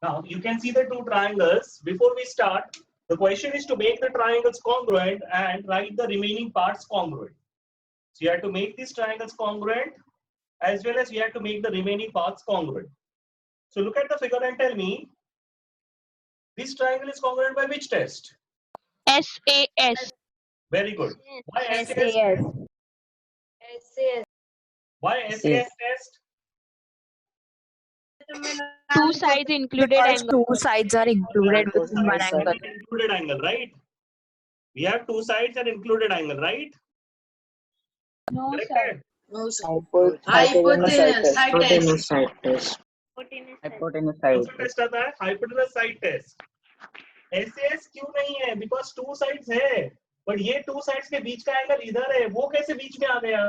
Now you can see the two triangles. Before we start, the question is to make the triangles congruent and write the remaining parts congruent. So you have to make these triangles congruent as well as you have to make the remaining parts congruent. So look at the figure and tell me, this triangle is congruent by which test? SAS. Very good. Why SAS? SAS. Why SAS test? Two sides included Because angle. two sides are included within one angle. Included angle, right? We have two sides and included angle, right? No, Correct? sir. No, sir. Hypotenuse Hypotenuse side test. Hypotenuse side कौन सा test आता है? Hypotenuse side test. SAS क्यों नहीं है? Because two sides है, but ये two sides के बीच का एंगल इधर है, वो कैसे बीच में आ गया?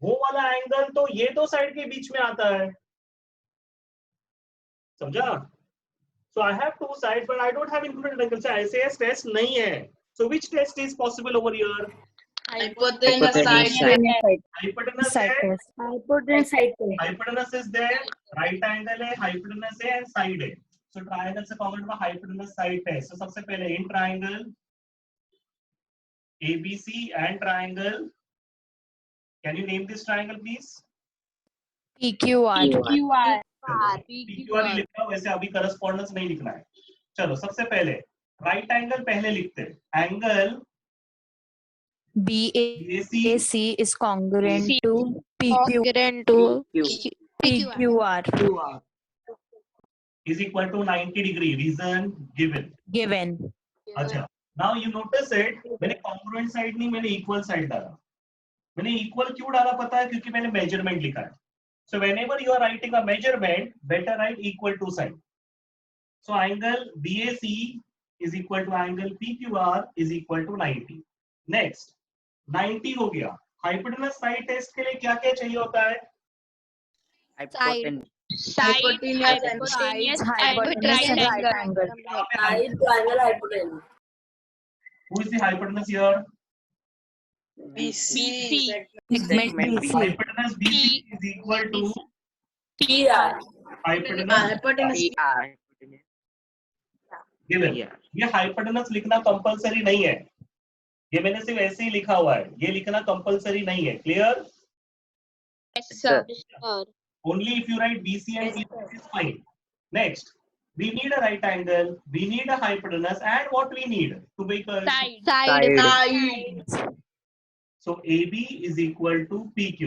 वो वाला एंगल तो ये दो साइड के बीच में आता है, समझा? So I have two sides, but I don't have included angle. So SAS test नहीं है. So which test is possible over here? Hypotenuse side test. Hypotenuse side है. test. Hypotenuse is there. Right angle है, hypotenuse है, and side है. So triangle से congruent का hypotenuse side test. So सबसे पहले in triangle ABC and triangle. Can you name this triangle, please? PQR. QR. PQR ही लिखना, वैसे अभी correspondence नहीं लिखना है. चलो सबसे पहले right angle पहले लिखते हैं. Angle BAC is congruent to Congruent to PQR. is equal to 90 degree. Reason given. Given. अच्छा. Now you notice it. मैंने congruent side नहीं, मैंने equal side डाला. मैंने equal क्यों डाला पता है? क्योंकि मैंने measurement लिखा है. So whenever you are writing a measurement, better write equal to sign. So angle BAC is equal to angle PQR is equal to 90. Next, 90 हो गया. Hypotenuse side test के लिए क्या क्या चाहिए होता है? Hypotenuse. hypotenuse and right angle. Who is the hypotenuse here? BC. Segment BC. Hypotenuse BC is equal to hypotenuse given. ये hypotenuse लिखना कंपलसरी नहीं है, ये मैंने सिर्फ ऐसे ही लिखा हुआ है, ये लिखना कंपलसरी नहीं है. Clear? Yes, sir. Only if you write BC and PC is fine. Next, we need a right angle, we need a hypotenuse, and what we need to make a Side. so AB is equal to PQ.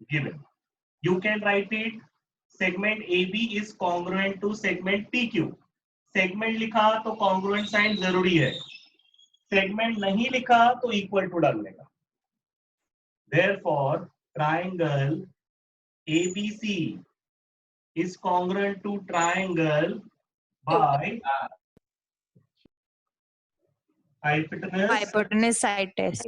Given. You can write it. Segment AB is congruent to segment PQ. Segment लिखा तो congruent sign जरूरी है. Segment नहीं लिखा तो equal to डालने का. Therefore, triangle ABC is congruent to triangle by Hypotenuse side test.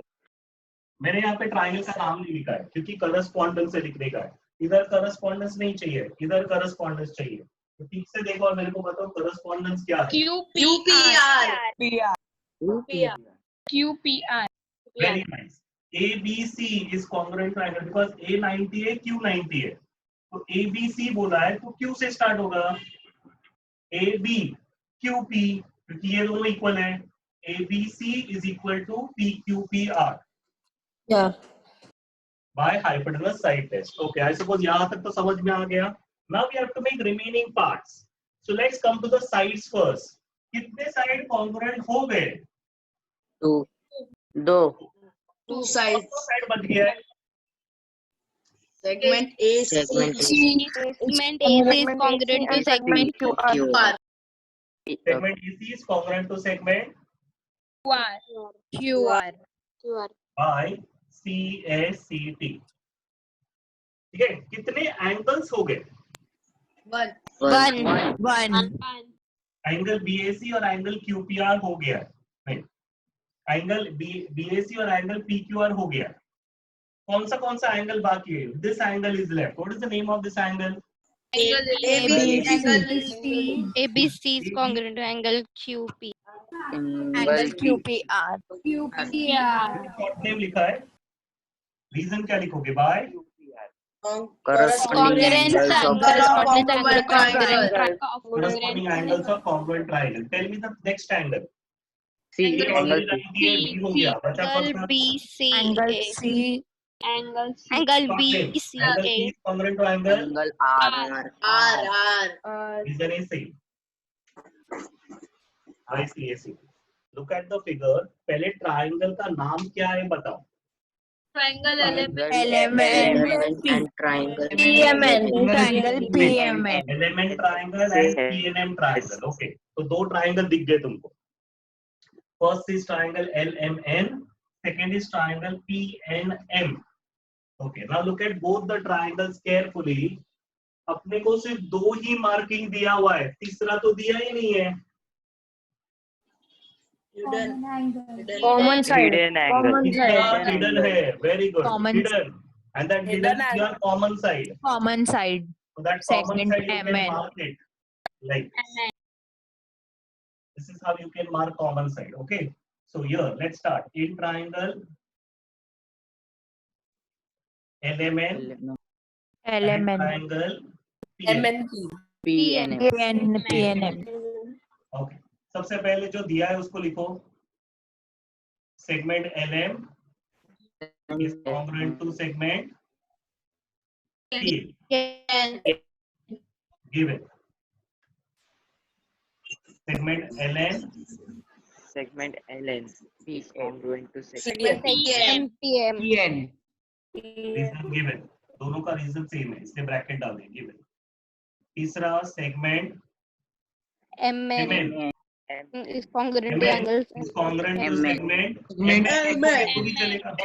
मैंने यहाँ पे ट्राइंगल का नाम नहीं लिखा है क्योंकि करस्पॉन्डेंस से लिखने का है. इधर करस्पॉन्डेंस नहीं चाहिए, इधर करस्पॉन्डेंस चाहिए. तो ठीक से देखो और मेरे को बताओ करस्पॉन्डेंस क्या है. QPR. Very nice. ABC is congruent triangle because A 90 है, Q 90 है. तो ABC बोला है तो Q से स्टार्ट होगा. AB QP क्योंकि ये दोनों इक्वल है. ABC is equal to PQPR. Yeah. By hypotenuse side test. Okay, I suppose यहाँ तक तो समझ में आ गया. Now we have to make remaining parts. So let's come to the sides first. कितने साइड congruent हो गए? Two sides. साइड बच गया है. Segment AC. Segment AC is congruent to segment QR. Segment AC is congruent to segment QR. by CACT. ठीक है, कितने angles हो गए? One. एंगल BAC और एंगल QPR हो गया है. नहीं, एंगल BAC और एंगल PQR हो गया. कौन सा एंगल बाकी है? This angle is left. What is the name of this angle? ABC is congruent to angle QP. Angle QPR. Short name लिखा है. रीजन क्या लिखोगे? By Corresponding Congruence angles of angle, corresponding congruent angle, congruent triangle. Corresponding angles of congruent triangle. Tell me the next angle. C A angle already C. right here, B हो गया. बचा कौन angle सा? BCA. C. Angle Short name. Angle C BCA. is congruent to angle. Angle R. R. Reason is same. Why CAC? Look at the figure. पहले triangle का नाम क्या है बताओ. Triangle Element and triangle. PMN. Triangle PMN. Element triangle and PNM triangle. Okay. तो दो triangle दिख गए तुमको. First is triangle LMN. Second is triangle PNM. Okay. Now look at both the triangles carefully. अपने को सिर्फ दो ही मार्किंग दिया हुआ है, तीसरा तो दिया ही नहीं है. Common side. Hidden angle. Hidden है. Very good. Common. Hidden. And that hidden is your common side. Common side. So that common Segment side you can MN. mark it like this. This is how you can mark common side. Okay. So here, let's start. In triangle LMN and Element. triangle PNM. PNM. Okay. सबसे पहले जो दिया है उसको लिखो. Segment LM is congruent to segment P. Given. Segment LN. Segment LN is congruent to Segment PM. PM. Reason given. दोनों का reason same है, इसलिए ब्रैकेट डाल दें. Given. तीसरा segment MN is congruent to MN angles. is congruent to MN. segment MN. तो भी चलेगा.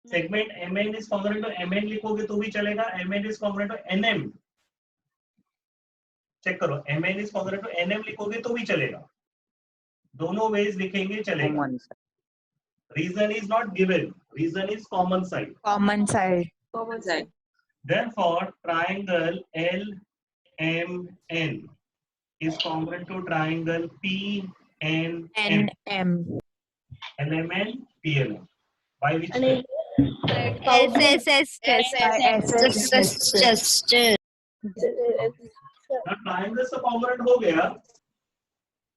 Segment MN is congruent to MN लिखोगे तो भी चलेगा. MN is congruent to NM. Check करो. MN is congruent to NM लिखोगे तो भी चलेगा. दोनों ways लिखेंगे चलेगा. Reason is not given. Reason is common side. Common side. Therefore, triangle LMN is congruent to triangle PNM. NM. LMN, PNM. By which way? SSS Now, triangles तो congruent हो गया.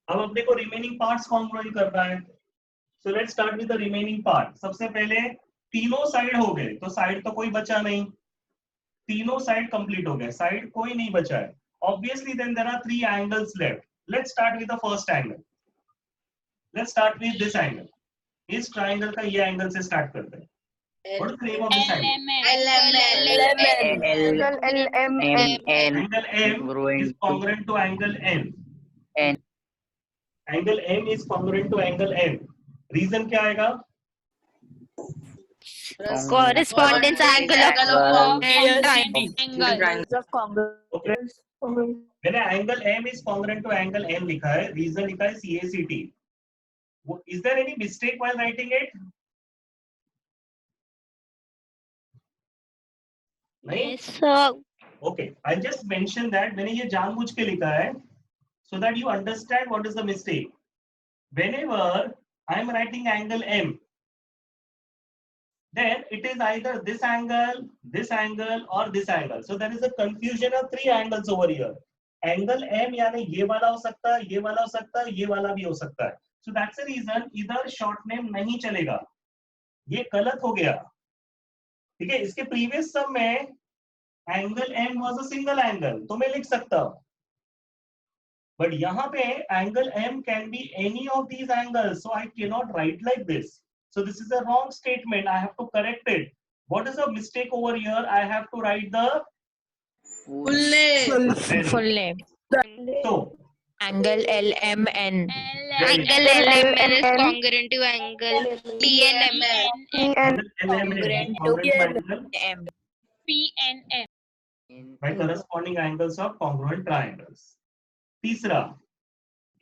अब अपने को remaining parts congruent करना है. So let's start with the remaining part. सबसे पहले तीनों साइड हो गए, तो साइड तो कोई बचा नहीं. तीनों साइड कंप्लीट हो गए, साइड कोई नहीं बचा है. Obviously, then there are three angles left. Let's start with the first angle. Let's start with this angle. इस triangle का ये angle से start करते हैं. What is the name of this angle? Angle M is congruent to angle N. Angle M is congruent to angle N. Reason क्या आएगा? correspondence angle of triangle. Okay. मैंने angle M is congruent to angle N लिखा है. Reason लिखा है CACT. Is there any mistake while writing it? नहीं? So Okay. I just mentioned that मैंने ये जानबूझ के लिखा है so that you understand what is the mistake. Whenever I am writing angle M, then it is either this angle, or this angle. So there is a confusion of three angles over here. Angle M यानी ये वाला हो सकता है, ये वाला हो सकता है, ये वाला भी हो सकता है. So that's the reason इधर short name नहीं चलेगा. ये गलत हो गया. ठीक है. इसके previous sum में angle M was a single angle, तो मैं लिख सकता हूँ. But यहाँ पे angle M can be any of these angles, so I cannot write like this. So this is a wrong statement. I have to correct it. What is the mistake over here? I have to write the Full name. so Angle LMN. angle LMN is congruent to angle PNM. LMN congruent to angle M. by corresponding angles of congruent triangles. तीसरा,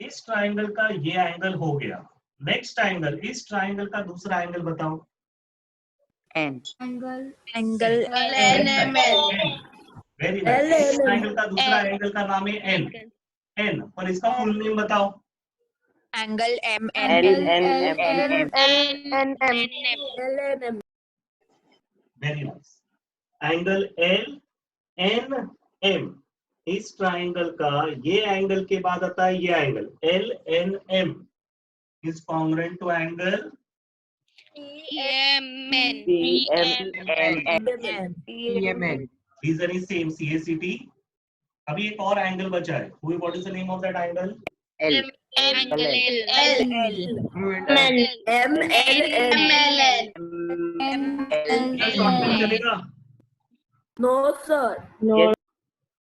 इस triangle का ये angle हो गया. Next angle, इस triangle का दूसरा angle बताओ. N. Angle very nice. इस ट्राइंगल का दूसरा एंगल का नाम है एन. एन पर इसका फुल नेम बताओ. Angle MN. Very nice. Angle L N M, इस ट्राइंगल का ये एंगल के बाद आता है ये angle L N M is congruent to angle EMN. EMN. Reason is same CACT. अभी एक और एंगल बचा है. What is the name of that angle? L. Angle L. क्या शॉर्टकट चलेगा? No, sir.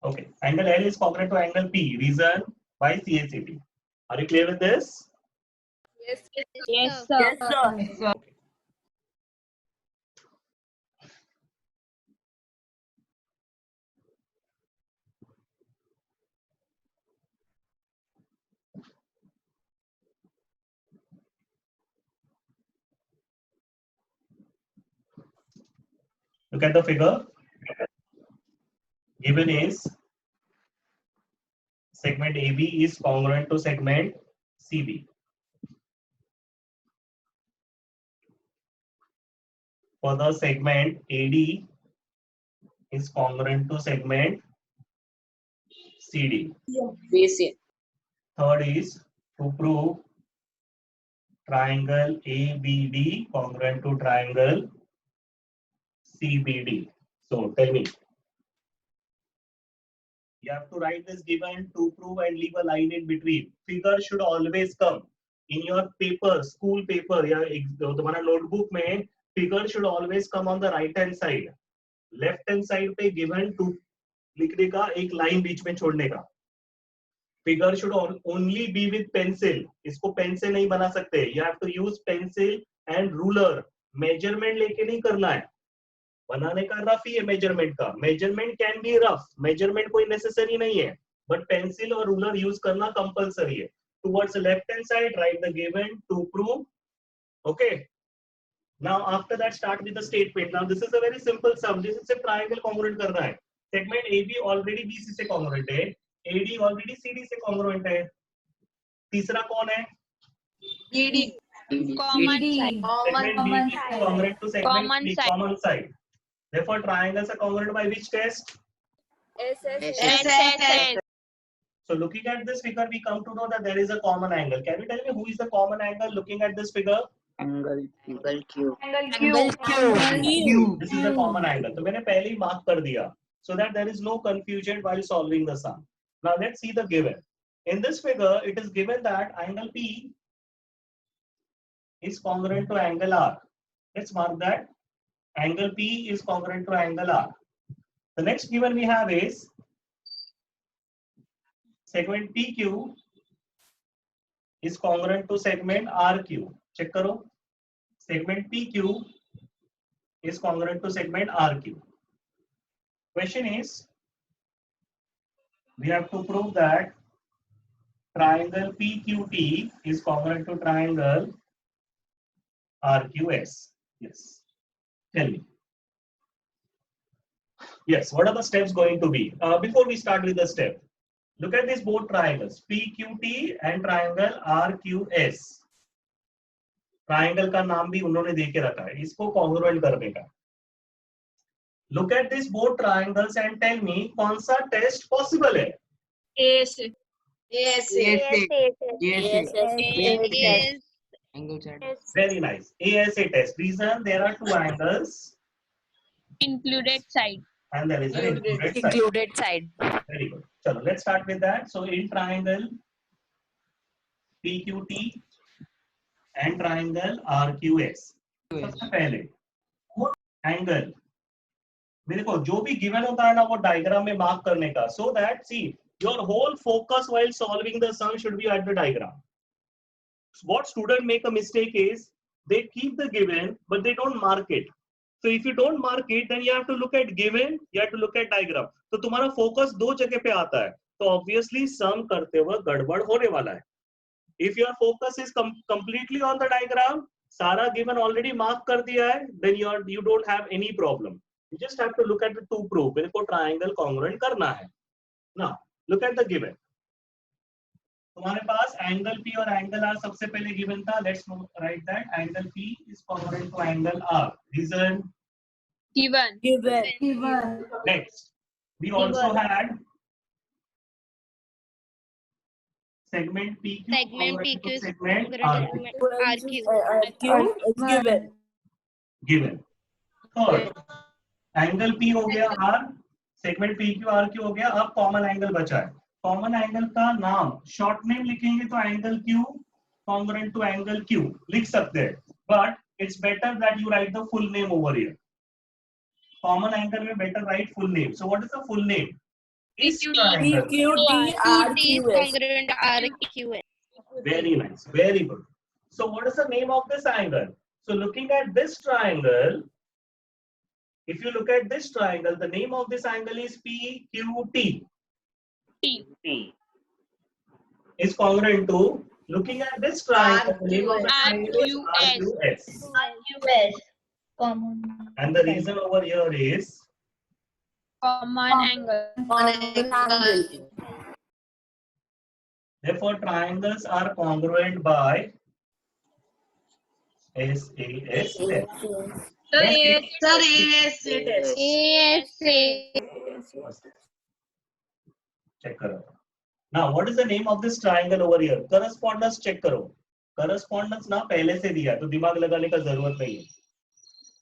Okay, angle L is congruent to angle P. Reason by CACT. Are you clear with this? Yes, Yes, sir. sir. Look at the figure. Given is segment AB is congruent to segment CB. For the segment AD is congruent to segment CD. BC. Third is to prove triangle ABD congruent to triangle CBD. So tell me. You have to write this given to prove and leave a line in between. Figure should always come in your paper, school paper या तुम्हारा notebook में figure should always come on the right hand side. Left hand side पे given to लिखने का एक line बीच में छोड़ने का. Figure should only be with pencil. इसको पेन से नहीं बना सकते. You have to use pencil and ruler. Measurement लेके नहीं करना है. बनाने का रफ ही है मेजरमेंट का. Measurement can be rough, measurement कोई नेसेसरी नहीं है, बट पेंसिल और रूलर यूज करना कंपलसरी है. Towards left hand side write the given to prove. Okay, now after that start with the statement. Now this is a very simple sum. This is triangle congruent करना है. Segment AB already BC से congruent है, AD already CD से congruent है. तीसरा कौन है? DD. Common side. Segment BD is congruent to segment Common C, side. common side. Therefore, triangles are congruent by which test? SSS. So, looking at this figure, we come to know that there is a common angle. Can you tell me who is the common angle looking at this figure? Angle Q. This is a common angle. तो मैंने पहले ही mark कर दिया, so that there is no confusion while solving the sum. Now, let's see the given. In this figure, it is given that angle P is congruent to angle R. Let's mark that. Angle P is congruent to angle R. The next given we have is segment PQ is congruent to segment RQ. Check करो. Segment PQ is congruent to segment RQ. Question is, we have to prove that triangle PQT is congruent to triangle RQS. Yes. Tell me. Yes, what are the steps going to be? Before we start with the step, look at these both triangles, PQT and triangle RQS. Triangle का नाम भी उन्होंने दे के रखा है, इसको congruent करने का. Look at these both triangles and tell me कौन सा test possible है? Yes. Very nice. ASA test. Reason, there are two angles Included side. and there is an included side. Included side. Very good. Chalo, let's start with that. So in triangle PQT and triangle RQS, सबसे पहले angle मेरे को जो भी given होता है ना वो डायग्राम में मार्क करने का, so that see your whole focus while solving the sum should be at the diagram. What student make a mistake is they keep the given but they don't mark it. So if you don't mark it, then you have to look at given, you have to look at diagram. तो तुम्हारा focus दो जगह पे आता है, तो obviously some करते हुए गड़बड़ होने वाला है. If your focus is completely on the diagram, सारा given already mark कर दिया है, then you don't have any problem. You just have to look at the two proof. मेरे को triangle congruent करना है. Now look at the given. तुम्हारे पास एंगल P और एंगल R सबसे पहले गिवन था. Let's write that. Angle P is congruent to angle R. Reason, Given. Given. Next, we also had segment PQ Segment congruent PQ to is segment congruent RQ. to RQ. Q is given. Given. Third, angle P हो गया R, segment PQ RQ हो गया. अब common angle बचा है. Common angle का नाम short name लिखेंगे तो angle Q congruent to angle Q लिख सकते हैं, but it's better that you write the full name over here. Common angle में better write full name. So what is the full name? Is triangle. QT is congruent to RQS. Very nice, very good. So what is the name of this angle? So looking at this triangle, if you look at this triangle, the name of this angle is PQT. Is congruent to, looking at this triangle, the name of the triangle is RQS. Common. And the reason over here is Common angle. therefore triangles are congruent by SAS. Check करो. Now, what is the name of this triangle over here? Correspondence check करो. Correspondence ना पहले से दिया है, तो दिमाग लगाने का जरूरत नहीं है.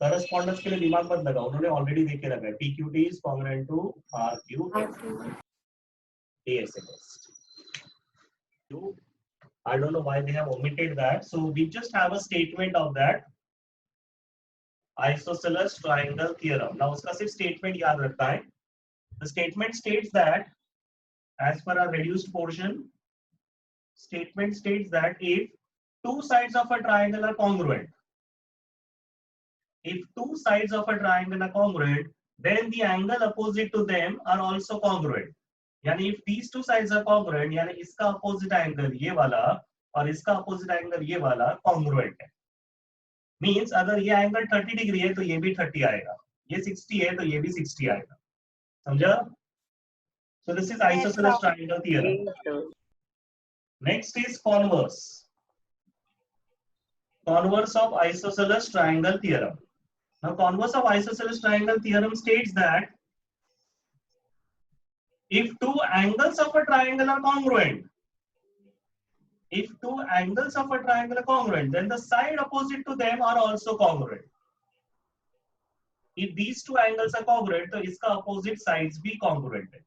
Correspondence के लिए दिमाग मत लगाओ, उन्होंने already देके रखा है. PQT is congruent to RQS. ASS. I don't know why they have omitted that. So we just have a statement of that. Isosceles triangle theorem. Now उसका सिर्फ statement याद रखता है. The statement states that, as per our reduced portion, statement states that if two sides of a triangle are congruent, then the angle opposite to them are also congruent. यानी if these two sides are congruent, यानी इसका opposite angle ये वाला और इसका opposite angle ये वाला congruent है. Means अगर ये angle 30 डिग्री है तो ये भी 30 आएगा, ये 60 है तो ये भी 60 आएगा. समझा? So this is isosceles triangle theorem. Next is converse. Converse of isosceles triangle theorem. Now converse of isosceles triangle theorem states that if two angles of a triangle are congruent, then the side opposite to them are also congruent. If these two angles are congruent, तो इसका opposite sides भी congruent है.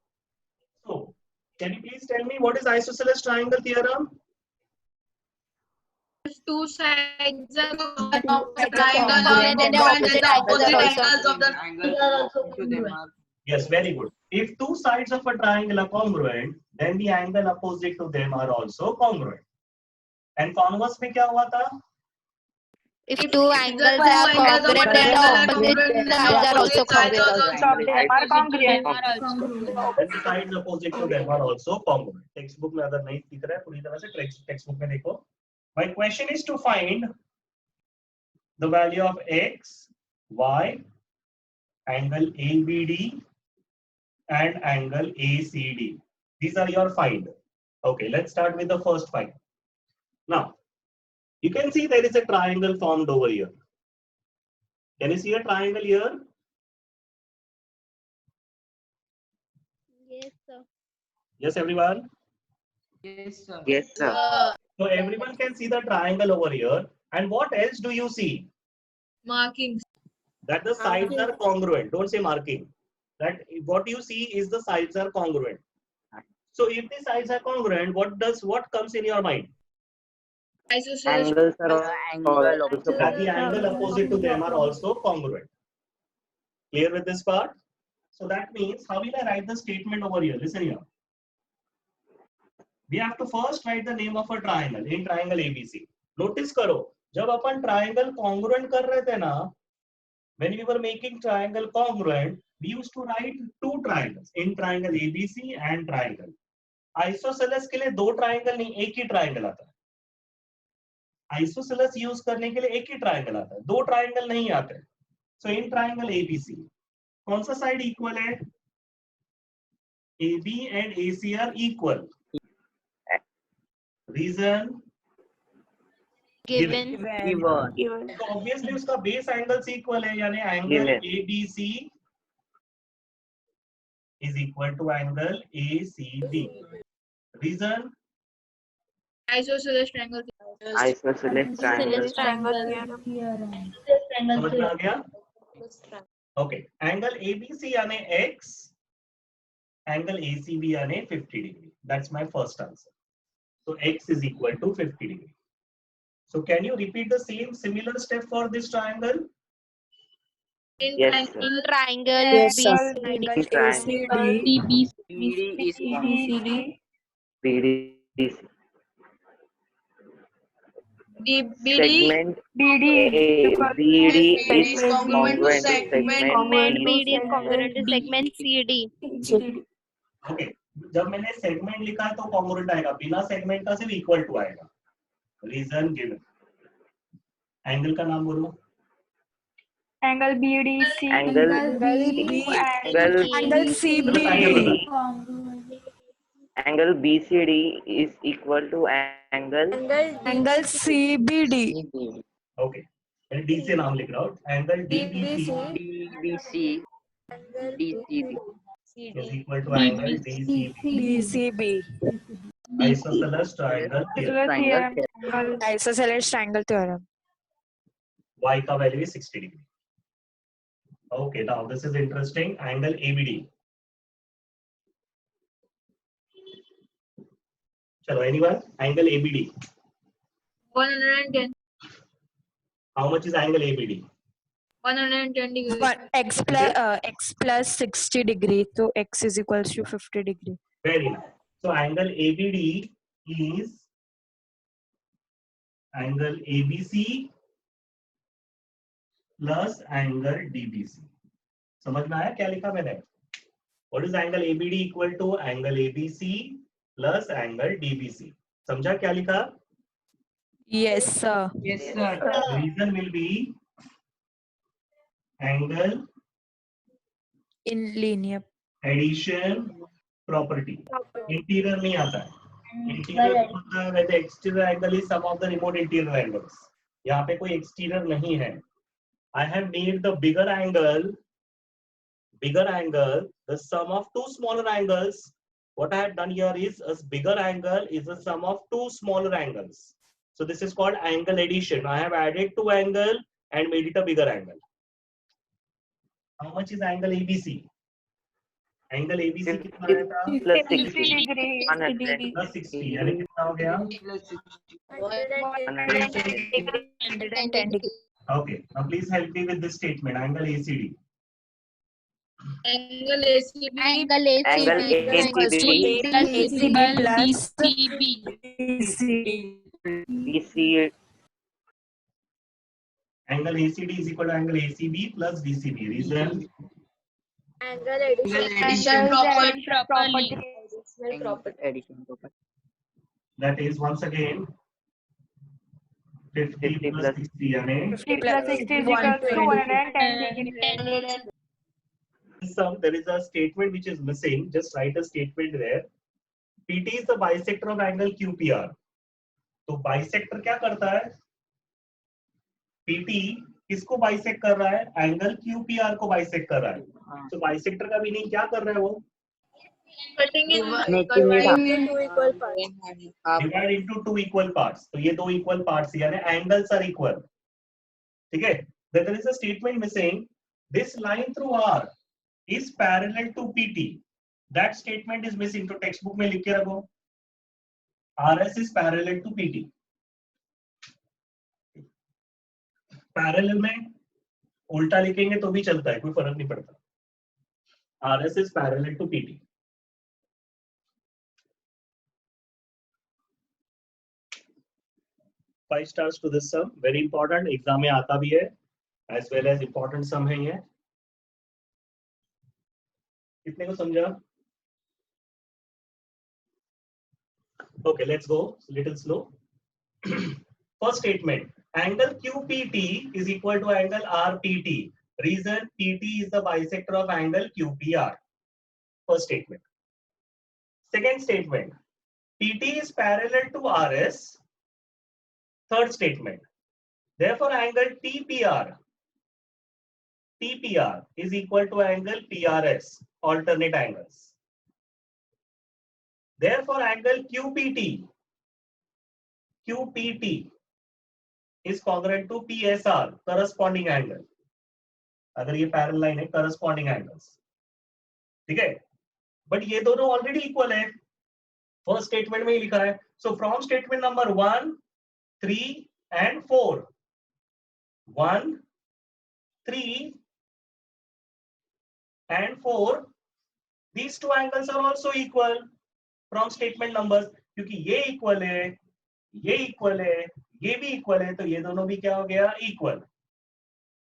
So, can you please tell me what is isosceles triangle theorem? Two sides of the triangle and the opposite angles of the Yes, very good. If two sides of a triangle are congruent, then the angle opposite to them are also congruent. And converse में क्या हुआ था? If two angles are congruent, then the opposite sides are also congruent. Then the sides opposite to them are also congruent. Textbook में अगर नहीं दिख रहा है पूरी तरह से textbook में देखो. My question is to find the value of x, y, angle ABD, and angle ACD. These are your find. Okay, let's start with the first find. Now, you can see there is a triangle formed over here. Can you see a triangle here? Yes, sir. Yes, everyone? Yes, sir. Yes, sir. So everyone can see the triangle over here. And what else do you see? Markings. That the sides are congruent. Don't say marking. That what you see is the sides are congruent. So if the sides are congruent, what comes in your mind? Angles are angle That the angle opposite to them are also congruent. Clear with this part? So that means, how will I write the statement over here? Listen here. We have to first write the name of a triangle in triangle ABC. Notice करो, जब अपन triangle congruent कर रहे थे ना, when we were making triangle congruent, we used to write two triangles in triangle ABC and triangle. Isosceles के लिए दो triangle नहीं, एक ही triangle आता है. Isosceles use करने के लिए एक ही triangle आता है, दो triangle नहीं आते. So in triangle ABC, कौन सा side equal है? AB and AC are equal. Reason? Given. Given. तो ऑब्वियसली उसका बेस एंगल्स इक्वल है, यानी angle Given. ABC is equal to angle ACB. Reason? Isosceles triangle. Isosceles triangle. समझ में आ गया? ओके, एंगल ABC यानी X, एंगल ACB यानी 50 degree. That's my first answer. So X is equal to 50 degree. So can you repeat the same similar step for this triangle? Yes, sir. In triangle Yes, sir. BCD. Triangle. BD is BDC. Segment BD is congruent to Segment segment BD is congruent to segment CD. Okay, जब मैंने segment लिखा तो congruent आएगा, बिना segment का सिर्फ equal to आएगा. Reason given. Angle का नाम बोलो. Angle BDC. angle Angle CBD. angle BCD is equal to angle Angle CBD. Okay, मैंने D से नाम लिख रहा हूँ. Angle DBC DBC DCB is equal to angle DCB. DCB. Isosceles triangle theorem. Isosceles triangle theorem. Y का value is 60 degree. Okay, now this is interesting. Angle ABD. Chalo, anyone? Angle ABD. 110. How much is angle ABD? 110 degrees. But x plus 60 degree, so x is equals to 50 degree. Very nice. So angle ABD is angle ABC plus angle DBC. समझ में आया क्या लिखा मैंने? What is angle ABD equal to? Angle ABC plus angle DBC. समझा क्या लिखा? Yes, sir. yes sir The reason will be angle In linear. addition property. Interior नहीं आता है. Interior होता है when the exterior angle is sum of the remote interior angles. यहाँ पे कोई exterior नहीं है. I have made the bigger angle, the sum of two smaller angles. What I have done here is a bigger angle is the sum of two smaller angles. So this is called angle addition. I have added two angles and made it a bigger angle. How much is angle ABC? Angle ABC कितना आया था? plus 60 60 degree. 100 Plus 60 यानी कितना हो गया? plus 60 110 degree. Okay, now please help me with this statement. Angle ACD. Angle ACB. Angle angle ACB. ACB ACB plus DCB. BC. BC Angle ACD is equal to angle ACB plus DCB. Reason? Addition property. addition property That is once again 50 plus 60 यानी 50 plus 60 is equal to 110 degree. there is a statement which is missing. Just write a statement there. PT is the bisector of angle QPR. तो bisector क्या करता है? PT किसको bisect कर रहा है? Angle QPR को bisect कर रहा है. तो bisector का मीनिंग क्या कर रहा है वो? Cutting in Divide into two equal parts. तो ये दो equal parts यानी angles are equal. ठीक है? Then there is a statement missing. This line through R is parallel to PT. That statement is missing. तो textbook में लिख के रखो. RS is parallel to PT. Parallel में उल्टा लिखेंगे तो भी चलता है, कोई फर्क नहीं पड़ता. RS is parallel to PT. Five stars to this sum. Very important. Exam में आता भी है, as well as important sum है ये. कितने को समझा? Okay, let's go. Little slow. First statement. Angle QPT is equal to angle RPT. Reason PT is the bisector of angle QPR. First statement. Second statement. PT is parallel to RS. Third statement. Therefore, angle TPR is equal to angle PRS, alternate angles. Therefore, angle QPT is congruent to PSR, corresponding angle. अगर ये parallel line है, corresponding angles. ठीक है? But ये दोनों already equal है. First statement में ही लिखा है. So from statement number 1, 3 and 4. 1, 3 and 4. These two angles are also equal from statement numbers. क्योंकि ये equal है, ये equal है, ये भी equal है, तो ये दोनों भी क्या हो गया? Equal.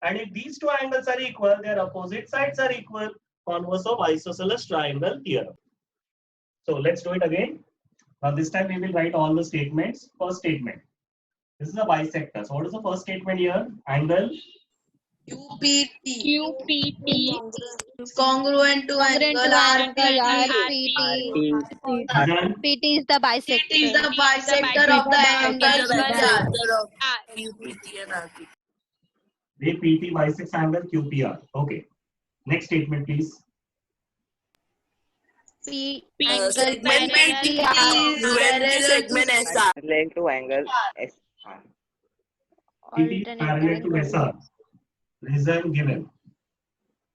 And if these two angles are equal, their opposite sides are equal. Converse of isosceles triangle theorem. So let's do it again. Now this time we will write all the statements. First statement. This is a bisector. So what is the first statement here? Angle QPT is congruent to angle RPT. PT is the bisector. It is the bisector of the angle PR. the PT bisects angle QPR. Okay. Next statement, please. Angle Segment PR. segment SR. Parallel to angle SR. PT parallel to SR. Reason given.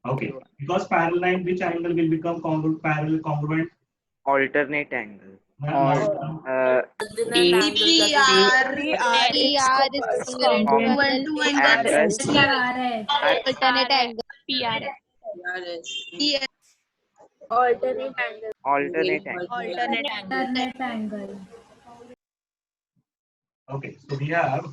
Okay. Because parallel line, which angle will become parallel congruent? Alternate angle. PR is congruent to Angle alternate angle. alternate angle. Okay. So we have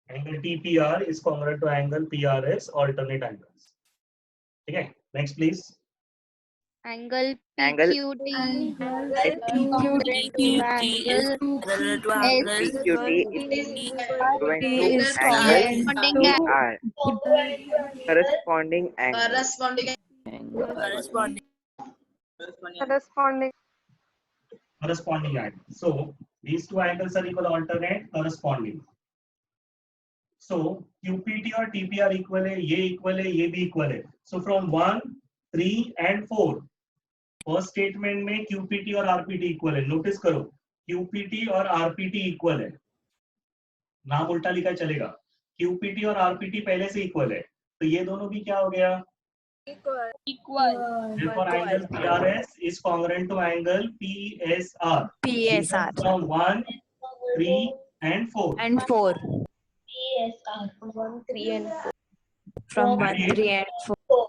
angle TPR is congruent to angle PRS, alternate angles. Okay. Next, please. Angle Angle PQT PQT is corresponding angle Corresponding angle. So these two angles are equal, alternate, corresponding. So QPT और TPR equal है, ये equal है, ये भी equal है. So from 1, 3 and 4. First statement में QPT और RPT equal है. Notice करो, QPT और RPT equal है. नाम उल्टा लिखा चलेगा. QPT और RPT पहले से equal है. तो ये दोनों भी क्या हो गया? Therefore, angle PRS is congruent to angle PSR. From 1, 3 and 4. And 4. From 1, 3 and 4.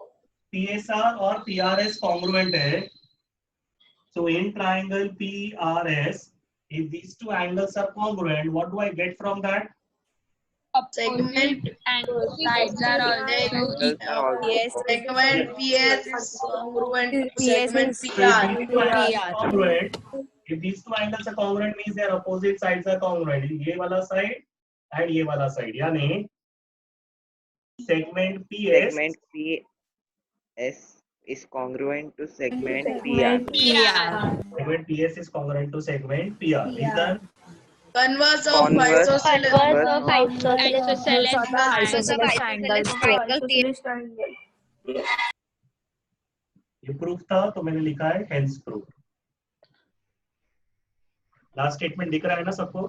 PSR और PRS congruent है. So in triangle PRS, if these two angles are congruent, what do I get from that? segment and sides are also Yes. segment PS is congruent to PS segment is So if PR. these two angles are congruent, if these two angles are congruent means their opposite sides are congruent. ये वाला side and ये वाला side. यानी segment PS is congruent to segment PR. segment PS is congruent to segment PR. Reason? Converse of Converse isosceles Isosceles triangle. ये proof था तो मैंने लिखा है hence proof. Last statement दिख रहा है ना सबको?